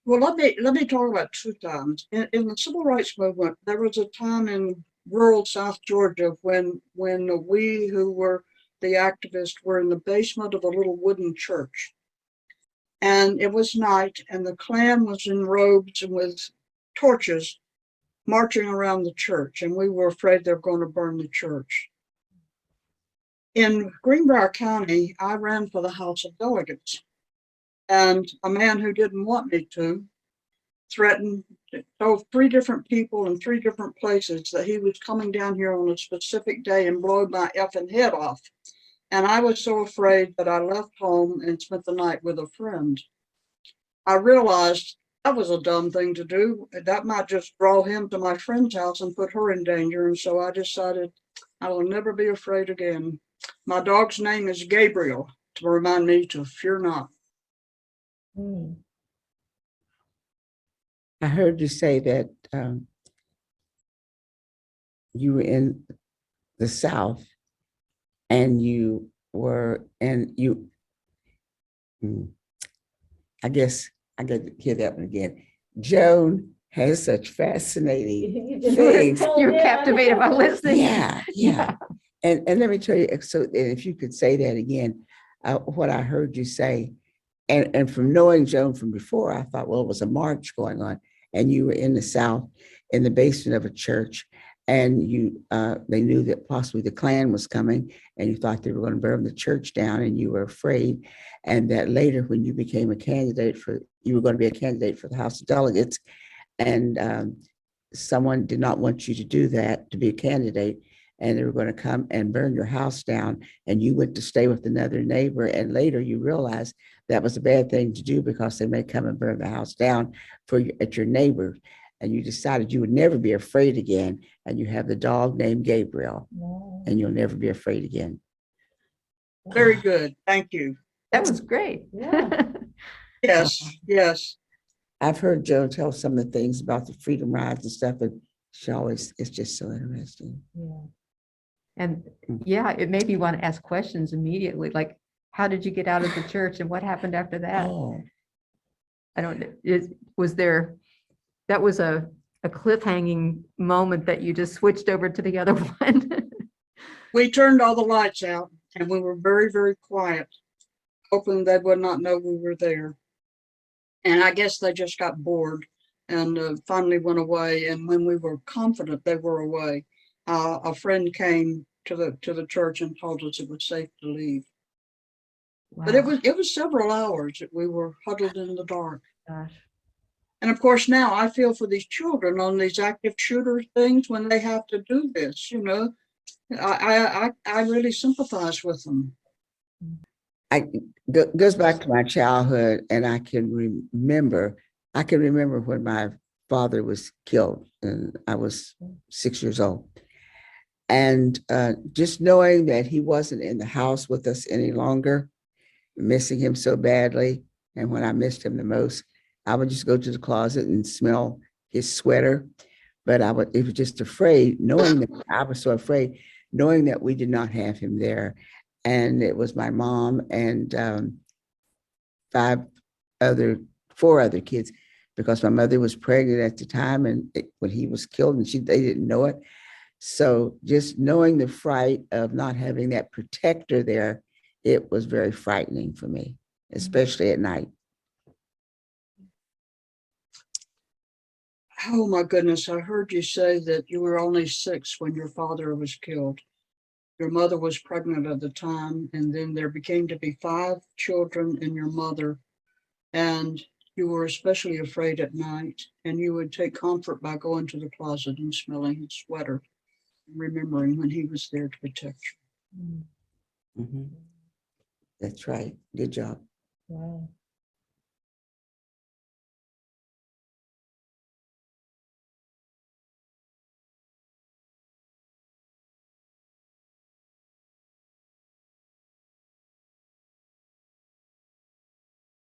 Well, let me talk about two times. In the civil rights movement, there was a time in rural South Georgia when we who were the activists were in the basement of a little wooden church. And it was night, and the Klan was in robes and with torches marching around the church, and we were afraid they were going to burn the church. In Greenbrier County, I ran for the House of Delegates, and a man who didn't want me to threatened, told three different people in three different places that he was coming down here on a specific day and blow my effing head off. And I was so afraid that I left home and spent the night with a friend. I realized that was a dumb thing to do. That might just draw him to my friend's house and put her in danger. And so I decided I will never be afraid again. My dog's name is Gabriel to remind me to fear not. Mm. I heard you say that you were in the South and you were, and you, I guess I got to hear that one again. Joan has such fascinating things. You're captivated by listening. Yeah. And let me tell you, so and if you could say that again, what I heard you say, and from knowing Joan from before, I thought, well, it was a march going on, and you were in the South, in the basement of a church, and you they knew that possibly the Klan was coming, and you thought they were going to burn the church down, and you were afraid, and that later when you became a candidate for, you were going to be a candidate for the House of Delegates, and someone did not want you to do that, to be a candidate, and they were going to come and burn your house down, and you went to stay with another neighbor, and later you realized that was a bad thing to do because they may come and burn the house down at your neighbor, and you decided you would never be afraid again, and you have the dog named Gabriel, and you'll never be afraid again. Very good. Thank you. That was great. Yeah. Yes. I've heard Joan tell some of the things about the freedom rides and stuff, and she always, it's just so interesting. Yeah. And yeah, it made me want to ask questions immediately, like, how did you get out of the church and what happened after that? Oh, I don't know. Was there, that was a cliffhanging moment that you just switched over to the other one? We turned all the lights out and we were very, very quiet, hoping they would not know we were there. And I guess they just got bored and finally went away. And when we were confident they were away, a friend came to the church and told us it was safe to leave. But Wow. it was several hours that we were huddled in the dark. Gosh. And of course, now I feel for these children on these active shooter things when they have to do this. You know, I really sympathize with them. Goes back to my childhood, and I can remember when my father was killed, and I was 6 years old. And just knowing that he wasn't in the house with us any longer, missing him so badly. And when I missed him the most, I would just go to the closet and smell his sweater. But it was just afraid, knowing that I was so afraid, knowing that we did not have him there. And it was my mom and four other kids, because my mother was pregnant at the time and when he was killed, and they didn't know it. So just knowing the fright of not having that protector there, it was very frightening for me, especially at night. Oh my goodness, I heard you say that you were only 6 when your father was killed. Your mother was pregnant at the time, and then there became to be 5 children and your mother, and you were especially afraid at night, and you would take comfort by going to the closet and smelling his sweater, remembering when he was there to protect you. Mhm. That's right. Good job. Wow.